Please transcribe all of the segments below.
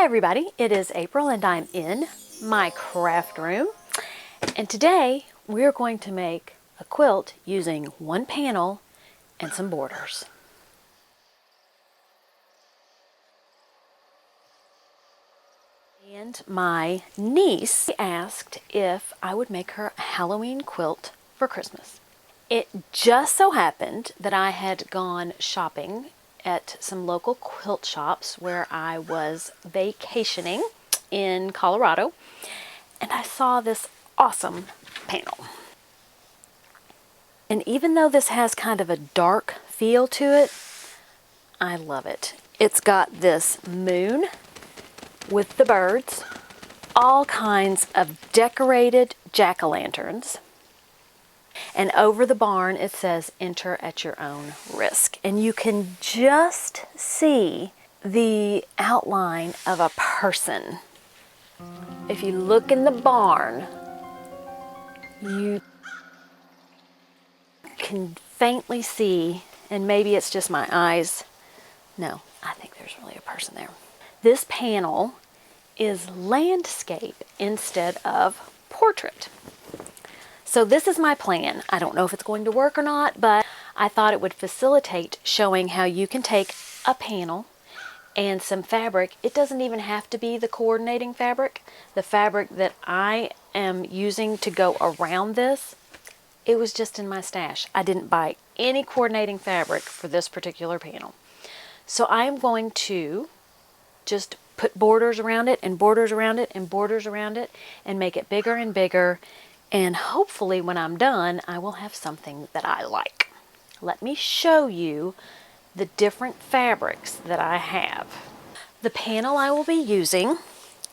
Hi everybody, it is April and I'm in my craft room, and today we're going to make a quilt using one panel and some borders. And my niece asked if I would make her a Halloween quilt for Christmas. It just so happened that I had gone shopping at some local quilt shops where I was vacationing in Colorado, and I saw this awesome panel. And even though this has kind of a dark feel to it, I love it. It's got this moon with the birds, all kinds of decorated jack-o'-lanterns, and over the barn it says enter at your own risk. And you can just see the outline of a person. If you look in the barn, you can faintly see, and maybe it's just my eyes. No, I think there's really a person there. This panel is landscape instead of portrait. So this is my plan. I don't know if it's going to work or not, but I thought it would facilitate showing how you can take a panel and some fabric. It doesn't even have to be the coordinating fabric. The fabric that I am using to go around this, it was just in my stash. I didn't buy any coordinating fabric for this particular panel. So I am going to just put borders around it and borders around it and borders around it and make it bigger and bigger. And hopefully when I'm done, I will have something that I like. Let me show you the different fabrics that I have. The panel I will be using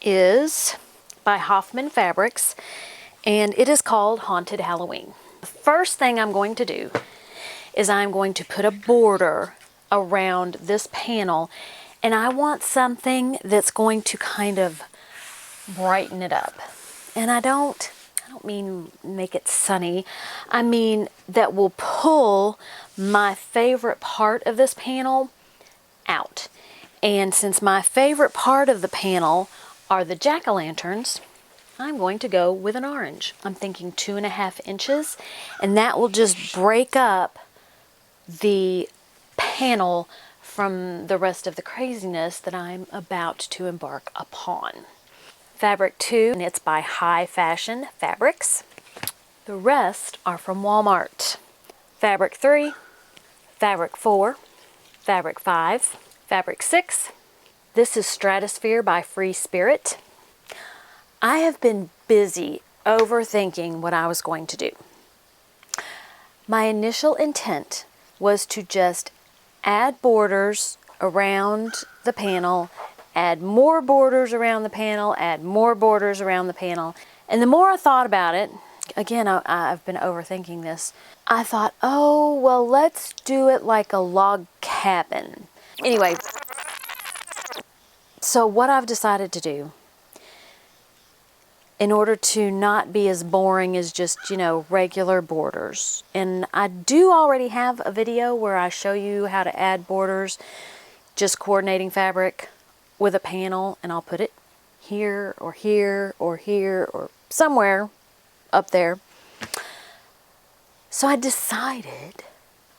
is by Hoffman Fabrics, and it is called Haunted Halloween. The first thing I'm going to do is I'm going to put a border around this panel, and I want something that's going to kind of brighten it up. And I don't mean make it sunny. I mean that will pull my favorite part of this panel out. And since my favorite part of the panel are the jack-o'-lanterns, I'm going to go with an orange. I'm thinking 2.5 inches, and that will just break up the panel from the rest of the craziness that I'm about to embark upon. Fabric 2, and it's by High Fashion Fabrics. The rest are from Walmart. Fabric 3, Fabric 4, Fabric 5, Fabric 6. This is Stratosphere by Free Spirit. I have been busy overthinking what I was going to do. My initial intent was to just add borders around the panel, add more borders around the panel, add more borders around the panel. And the more I thought about it, again, I've been overthinking this, I thought, oh, well, let's do it like a log cabin. Anyway, so what I've decided to do, in order to not be as boring as just, regular borders, and I do already have a video where I show you how to add borders, just coordinating fabric with a panel, and I'll put it here or here or here or somewhere up there. So I decided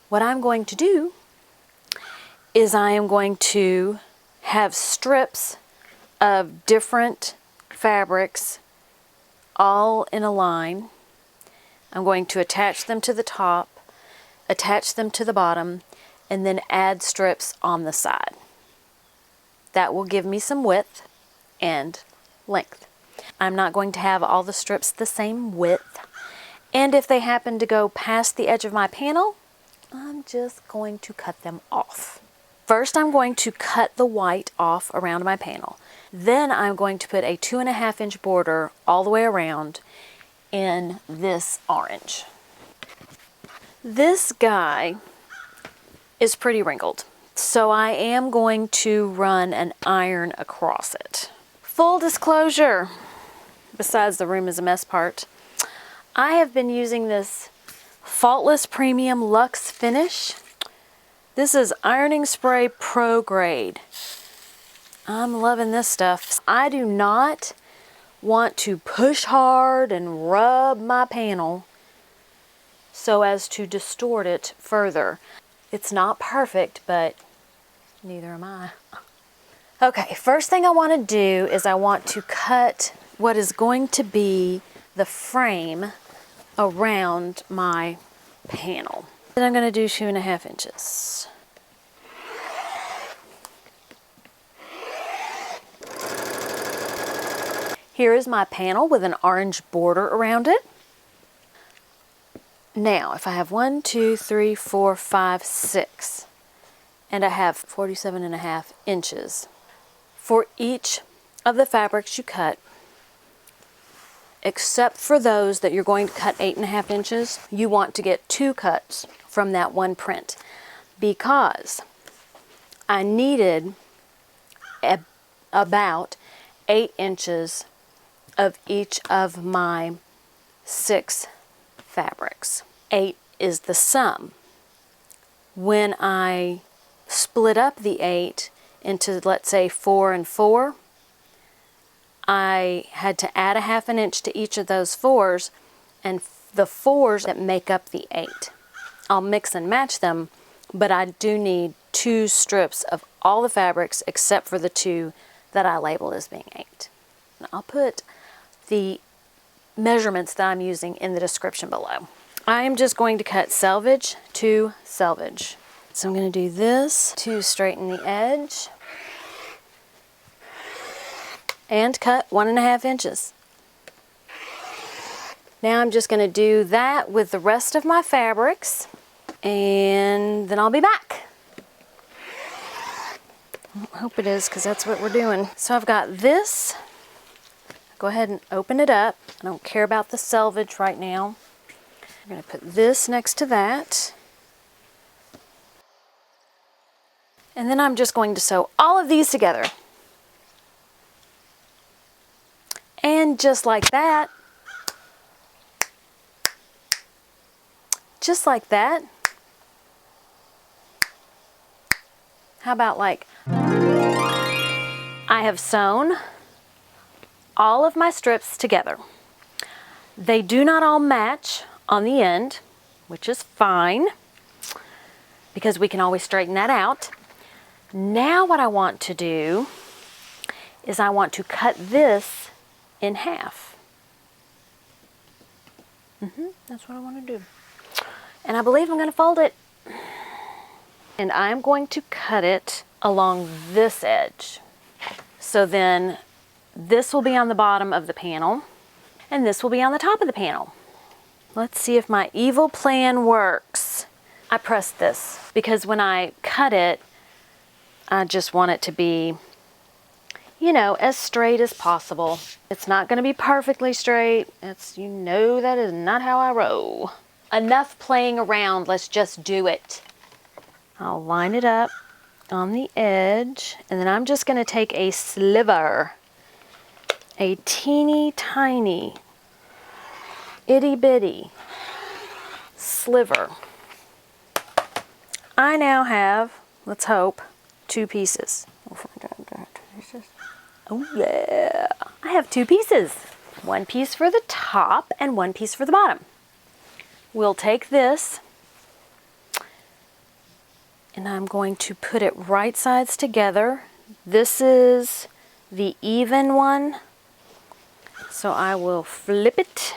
what I'm going to do is I am going to have strips of different fabrics all in a line. I'm going to attach them to the top, attach them to the bottom, and then add strips on the side. That will give me some width and length. I'm not going to have all the strips the same width, and if they happen to go past the edge of my panel, I'm just going to cut them off. First, I'm going to cut the white off around my panel. Then I'm going to put a 2.5 inch border all the way around in this orange. This guy is pretty wrinkled, so I am going to run an iron across it. Full disclosure, besides the room is a mess part, I have been using this Faultless Premium Luxe Finish. This is Ironing Spray Pro Grade. I'm loving this stuff. I do not want to push hard and rub my panel so as to distort it further. It's not perfect, but neither am I. Okay, first thing I want to do is I want to cut what is going to be the frame around my panel. Then I'm going to do 2.5 inches. Here is my panel with an orange border around it. Now, if I have 1, 2, 3, 4, 5, 6, and I have 47.5 inches, for each of the fabrics you cut, except for those that you're going to cut 8.5 inches, you want to get 2 cuts from that one print, because I needed about 8 inches of each of my 6 fabrics. 8 is the sum. When I split up the 8 into, let's say, 4 and 4, I had to add 1/2 inch to each of those 4s, and the 4s that make up the 8. I'll mix and match them, but I do need 2 strips of all the fabrics except for the 2 that I label as being 8. And I'll put the measurements that I'm using in the description below. I am just going to cut selvage to selvage. So I'm going to do this to straighten the edge and cut 1.5 inches. Now I'm just going to do that with the rest of my fabrics, and then I'll be back. I hope it is, because that's what we're doing. So I've got this. Go ahead and open it up. I don't care about the selvage right now. I'm going to put this next to that. And then I'm just going to sew all of these together. And just like that, how about like, I have sewn all of my strips together. They do not all match on the end, which is fine, because we can always straighten that out. Now what I want to do is I want to cut this in half. That's what I want to do. And I believe I'm going to fold it. And I'm going to cut it along this edge. So then this will be on the bottom of the panel, and this will be on the top of the panel. Let's see if my evil plan works. I pressed this because when I cut it, I just want it to be, you know, as straight as possible. It's not going to be perfectly straight. You know, that is not how I roll. Enough playing around, let's just do it. I'll line it up on the edge, and then I'm just going to take a sliver, a teeny tiny, itty bitty sliver. I now have, let's hope, 2 pieces. Oh yeah, I have 2 pieces. 1 piece for the top and 1 piece for the bottom. We'll take this, and I'm going to put it right sides together. This is the even one, so I will flip it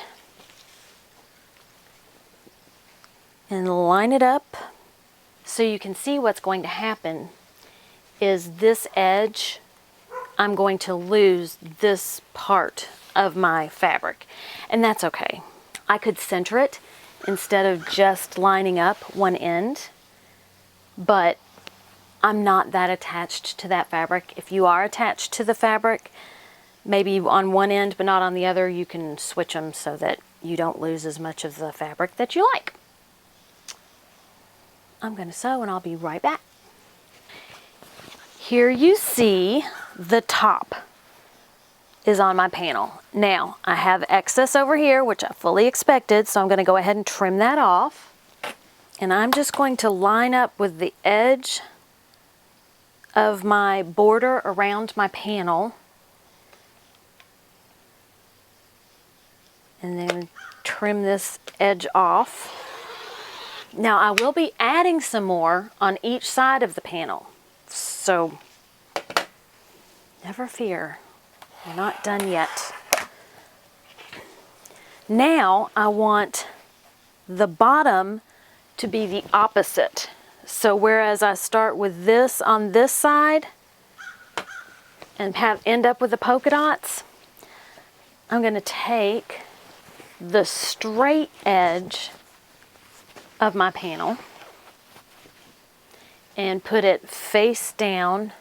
and line it up. So you can see what's going to happen is this edge, I'm going to lose this part of my fabric, and that's okay. I could center it instead of just lining up one end, but I'm not that attached to that fabric. If you are attached to the fabric, maybe on one end but not on the other, you can switch them so that you don't lose as much of the fabric that you like. I'm going to sew and I'll be right back. Here you see the top is on my panel. Now, I have excess over here, which I fully expected, so I'm going to go ahead and trim that off. And I'm just going to line up with the edge of my border around my panel. And then trim this edge off. Now I will be adding some more on each side of the panel. So never fear, we're not done yet. Now I want the bottom to be the opposite. So whereas I start with this on this side and end up with the polka dots, I'm going to take the straight edge of my panel and put it face down,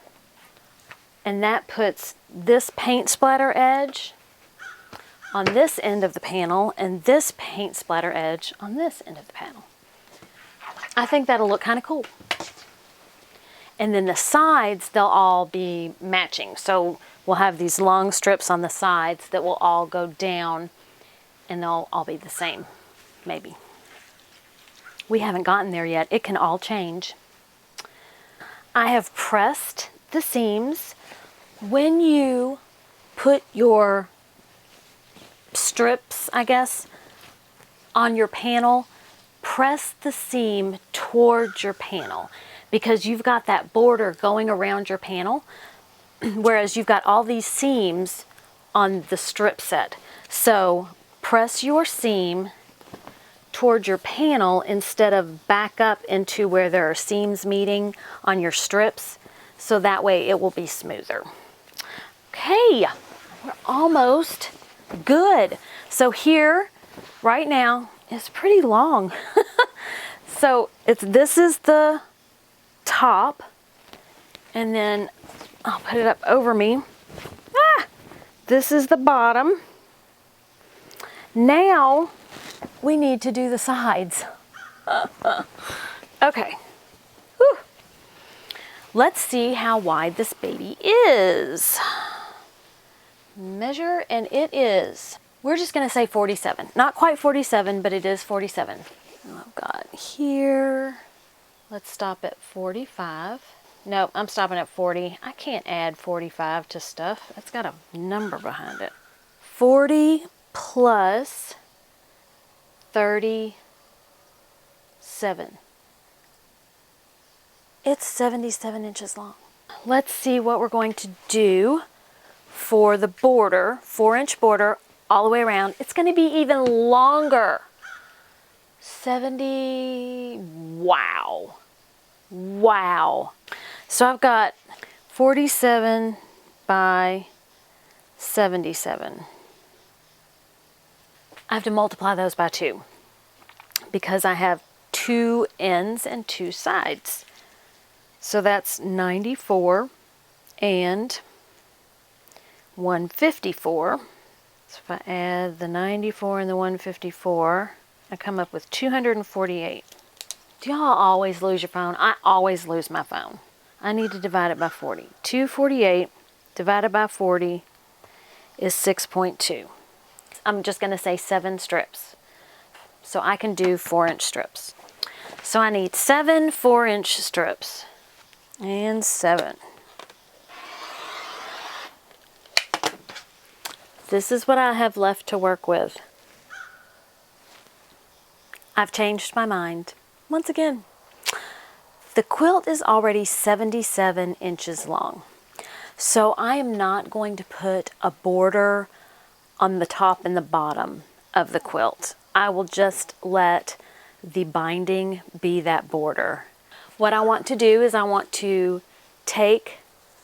and that puts this paint splatter edge on this end of the panel and this paint splatter edge on this end of the panel. I think that'll look kind of cool. And then the sides, they'll all be matching. So we'll have these long strips on the sides that will all go down, and they'll all be the same, maybe. We haven't gotten there yet. It can all change. I have pressed the seams. When you put your strips, I guess, on your panel, press the seam towards your panel, because you've got that border going around your panel, whereas you've got all these seams on the strip set. So press your seam towards your panel instead of back up into where there are seams meeting on your strips, so that way it will be smoother. Okay, we're almost good. So here, right now, it's pretty long. So this is the top, and then I'll put it up over me. This is the bottom. Now we need to do the sides. Okay. Whew. Let's see how wide this baby is. Measure, and it is, we're just going to say 47. Not quite 47, but it is 47. I've got here, let's stop at 45. Nope, I'm stopping at 40. I can't add 45 to stuff. That's got a number behind it. 40 plus 37. It's 77 inches long. Let's see what we're going to do for the border, 4-inch border all the way around. It's going to be even longer. 70, wow. Wow. So I've got 47 by 77. I have to multiply those by 2 because I have 2 ends and 2 sides. So that's 94 and 154. So if I add the 94 and the 154, I come up with 248. Do y'all always lose your phone? I always lose my phone. I need to divide it by 40. 248 divided by 40 is 6.2. I'm just going to say 7 strips. So I can do 4-inch strips. So I need 7 4-inch strips. And 7. This is what I have left to work with. I've changed my mind. Once again, the quilt is already 77 inches long. So I am not going to put a border on the top and the bottom of the quilt. I will just let the binding be that border. What I want to do is I want to take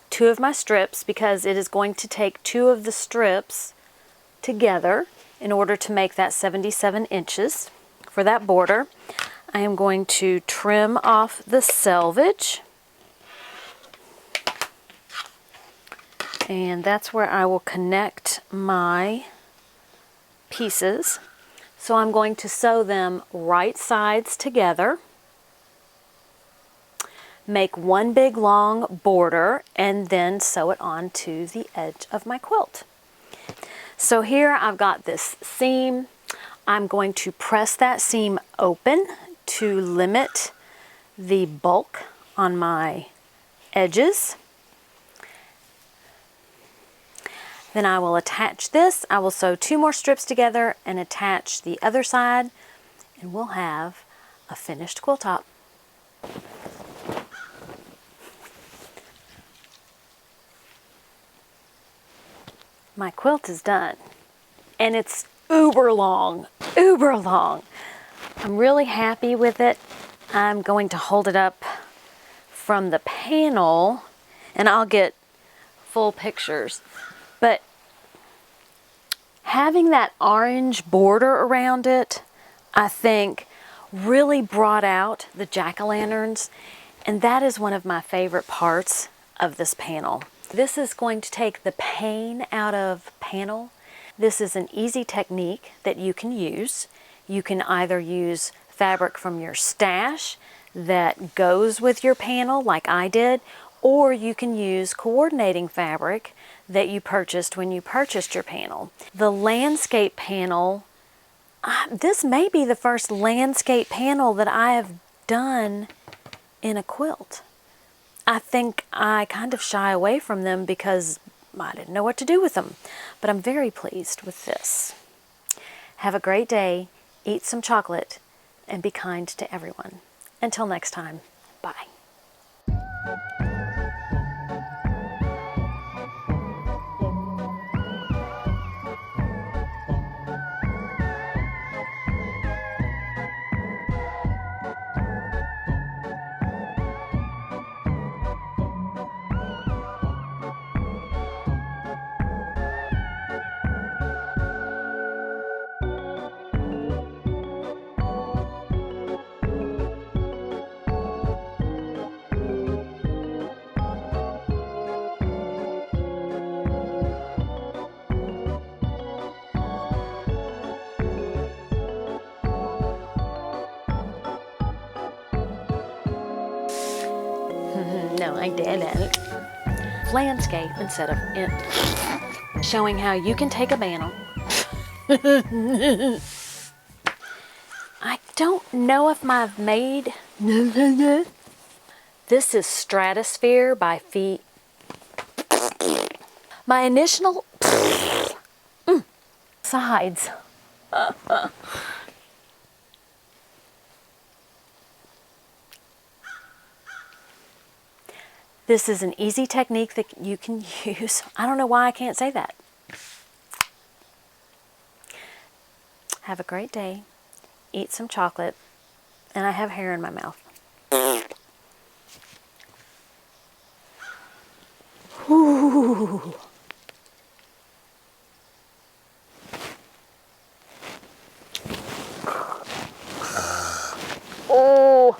2 of my strips, because it is going to take 2 of the strips together in order to make that 77 inches for that border. I am going to trim off the selvage, and that's where I will connect my pieces. So I'm going to sew them right sides together, make one big long border, and then sew it onto the edge of my quilt. So here I've got this seam. I'm going to press that seam open to limit the bulk on my edges. Then I will attach this. I will sew 2 more strips together and attach the other side, and we'll have a finished quilt top. My quilt is done, and it's uber long, uber long. I'm really happy with it. I'm going to hold it up from the panel, and I'll get full pictures. But having that orange border around it, I think, really brought out the jack-o'-lanterns, and that is one of my favorite parts of this panel. This is going to take the pain out of panel. This is an easy technique that you can use. You can either use fabric from your stash that goes with your panel like I did, or you can use coordinating fabric that you purchased when you purchased your panel. The landscape panel, this may be the first landscape panel that I have done in a quilt. I think I kind of shy away from them because I didn't know what to do with them, but I'm very pleased with this. Have a great day, eat some chocolate, and be kind to everyone. Until next time, bye. No, I didn't. Landscape instead of it. Showing how you can take a panel. I don't know if I've made... This is Stratosphere by Feet. My initial... sides. This is an easy technique that you can use. I don't know why I can't say that. Have a great day. Eat some chocolate. And I have hair in my mouth. Ooh. Oh.